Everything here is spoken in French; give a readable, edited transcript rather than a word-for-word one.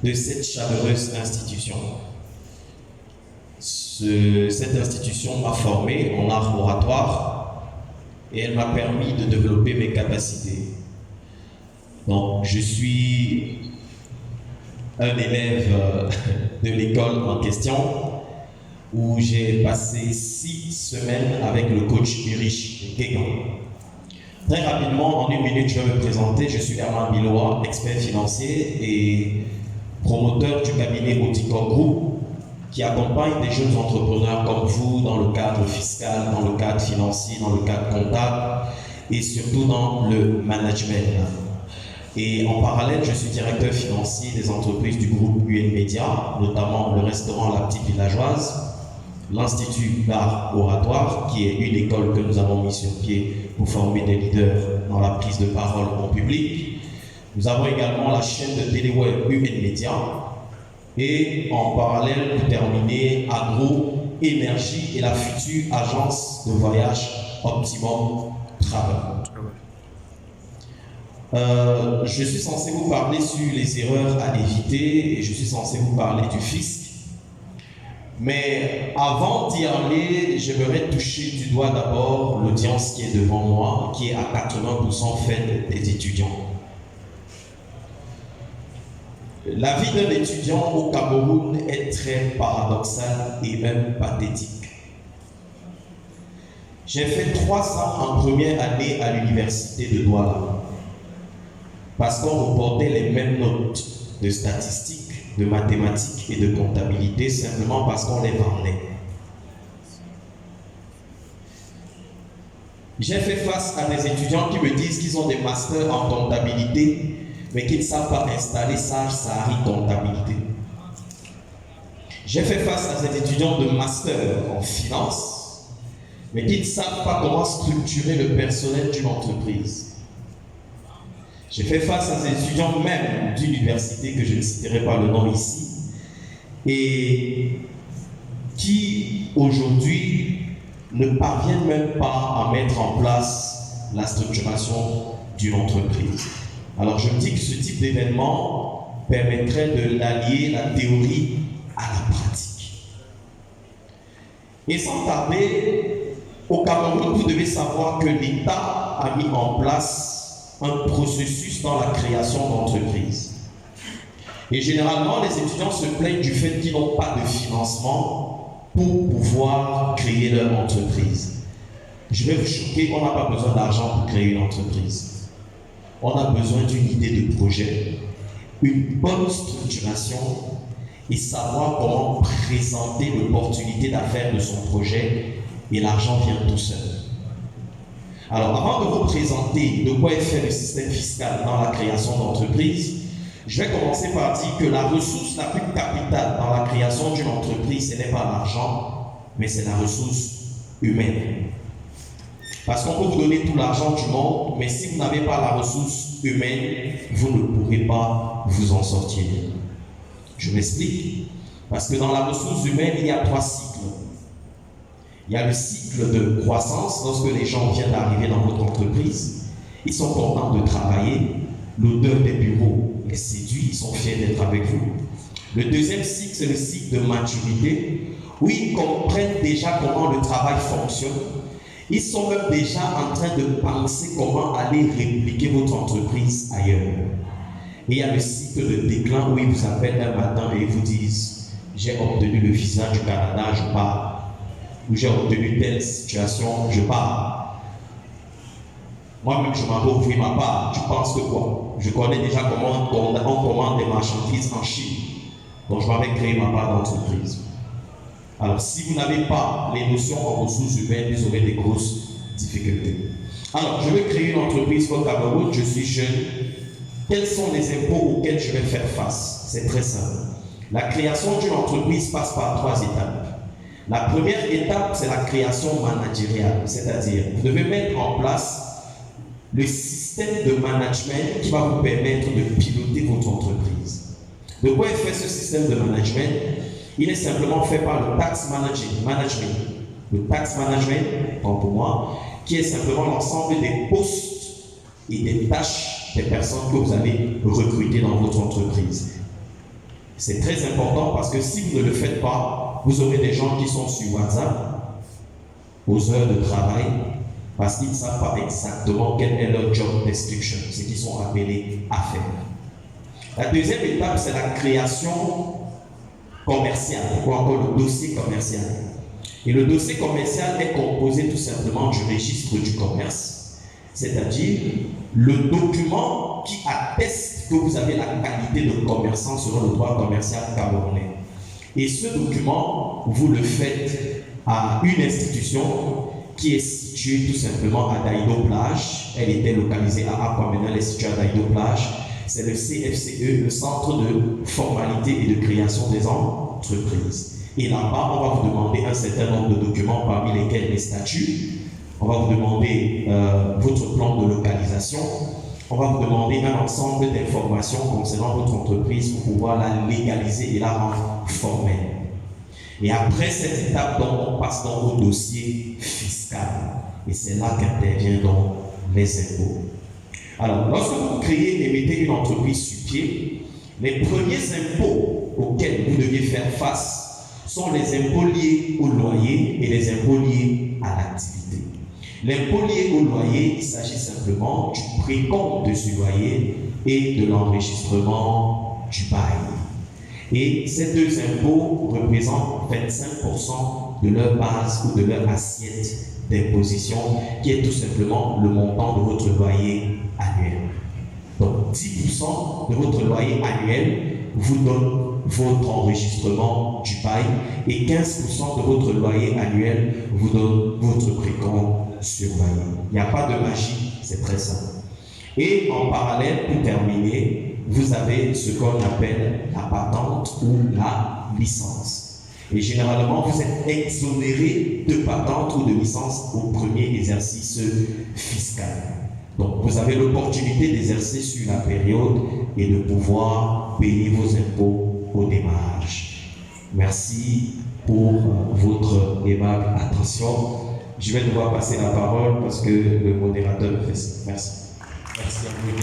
de cette chaleureuse institution. Cette institution m'a formé en art oratoire et elle m'a permis de développer mes capacités. Donc, je suis un élève de l'école en question où j'ai passé 6 semaines avec le coach Erich Kegan. Très rapidement, en 1 minute, je vais me présenter. Je suis Herman Biloa, expert financier et promoteur du cabinet Auticor Group qui accompagne des jeunes entrepreneurs comme vous dans le cadre fiscal, dans le cadre financier, dans le cadre comptable et surtout dans le management. Et en parallèle, je suis directeur financier des entreprises du groupe UN Media, notamment le restaurant La Petite Villageoise, l'Institut d'art oratoire, qui est une école que nous avons mis sur pied pour former des leaders dans la prise de parole en public. Nous avons également la chaîne de téléweb UN Media et en parallèle, pour terminer, Agro Énergie et la future agence de voyage Optimum Travel. Je suis censé vous parler sur les erreurs à éviter et je suis censé vous parler du fisc. Mais avant d'y aller, j'aimerais toucher du doigt d'abord l'audience qui est devant moi, qui est à 80% faite des étudiants. La vie d'un étudiant au Cameroun est très paradoxale et même pathétique. J'ai fait 3 ans en première année à l'université de Douala parce qu'on reportait les mêmes notes de statistiques, de mathématiques et de comptabilité simplement parce qu'on les vendait. J'ai fait face à des étudiants qui me disent qu'ils ont des masters en comptabilité mais qui ne savent pas installer Sage Sahari comptabilité. J'ai fait face à des étudiants de master en finance mais qui ne savent pas comment structurer le personnel d'une entreprise. J'ai fait face à des étudiants même d'université, que je ne citerai pas le nom ici, et qui aujourd'hui ne parviennent même pas à mettre en place la structuration d'une entreprise. Alors je me dis que ce type d'événement permettrait de l'allier la théorie à la pratique. Et sans tarder, au Cameroun, vous devez savoir que l'État a mis en place un processus dans la création d'entreprises. Et généralement, les étudiants se plaignent du fait qu'ils n'ont pas de financement pour pouvoir créer leur entreprise. Je vais vous choquer, on n'a pas besoin d'argent pour créer une entreprise. On a besoin d'une idée de projet, une bonne structuration et savoir comment présenter l'opportunité d'affaires de son projet et l'argent vient tout seul. Alors, avant de vous présenter de quoi est fait le système fiscal dans la création d'entreprise, je vais commencer par dire que la ressource la plus capitale dans la création d'une entreprise, ce n'est pas l'argent, mais c'est la ressource humaine. Parce qu'on peut vous donner tout l'argent du monde, mais si vous n'avez pas la ressource humaine, vous ne pourrez pas vous en sortir. Je m'explique. Parce que dans la ressource humaine, il y a 3 cycles. Il y a le cycle de croissance, lorsque les gens viennent d'arriver dans votre entreprise, ils sont contents de travailler, l'odeur des bureaux les séduit, ils sont fiers d'être avec vous. Le deuxième cycle, c'est le cycle de maturité, où ils comprennent déjà comment le travail fonctionne. Ils sont même déjà en train de penser comment aller répliquer votre entreprise ailleurs. Et il y a le cycle de déclin où ils vous appellent un matin et ils vous disent « J'ai obtenu le visa du Canada, je pars. » Ou j'ai obtenu telle situation, je pars. Moi-même, je m'en vais ouvrir ma part. Tu penses que quoi? Je connais déjà comment on commande des marchandises en Chine. Donc, je m'avais créé ma part d'entreprise. Alors, si vous n'avez pas les notions en ressources humaines, vous aurez des grosses difficultés. Alors, je vais créer une entreprise au Cameroun, je suis jeune. Quels sont les impôts auxquels je vais faire face? C'est très simple. La création d'une entreprise passe par 3 étapes. La première étape, c'est la création managériale, c'est-à-dire vous devez mettre en place le système de management qui va vous permettre de piloter votre entreprise. De quoi est fait ce système de management? Il est simplement fait par le tax management. Le tax management, tant pour moi, qui est simplement l'ensemble des postes et des tâches des personnes que vous allez recruter dans votre entreprise. C'est très important parce que si vous ne le faites pas, vous aurez des gens qui sont sur WhatsApp aux heures de travail parce qu'ils ne savent pas exactement quel est leur job description, ce qu'ils sont appelés à faire. La deuxième étape, c'est la création commerciale, ou encore le dossier commercial. Et le dossier commercial est composé tout simplement du registre du commerce, c'est-à-dire le document qui atteste que vous avez la qualité de commerçant selon le droit commercial camerounais. Et ce document, vous le faites à une institution qui est située tout simplement à Daïdo Plage. Elle était localisée à Aquamenal, elle est située à Daïdo Plage. C'est le CFCE, le Centre de formalité et de création des entreprises. Et là-bas, on va vous demander un certain nombre de documents, parmi lesquels les statuts. On va vous demander votre plan de localisation. On va vous demander un ensemble d'informations concernant votre entreprise pour pouvoir la légaliser et la rendre formelle. Et après cette étape, donc, on passe dans au dossier fiscal. Et c'est là qu'interviennent donc les impôts. Alors, lorsque vous créez et mettez une entreprise sur pied, les premiers impôts auxquels vous deviez faire face sont les impôts liés au loyer et les impôts liés à l'activité. L'impôt lié au loyer, il s'agit simplement du précompte de ce loyer et de l'enregistrement du bail. Et ces deux impôts représentent 25% de leur base ou de leur assiette d'imposition, qui est tout simplement le montant de votre loyer annuel. Donc 10% de votre loyer annuel vous donne votre enregistrement du bail et 15% de votre loyer annuel vous donne votre précompte sur loyer. Il n'y a pas de magie, c'est très simple. Et en parallèle, pour terminer, vous avez ce qu'on appelle la patente ou la licence. Et généralement, vous êtes exonéré de patente ou de licence au premier exercice fiscal. Donc, vous avez l'opportunité d'exercer sur la période et de pouvoir payer vos impôts au démarrage. Merci pour votre aimable attention. Je vais devoir passer la parole parce que le modérateur me fait ça. Merci. Merci à vous.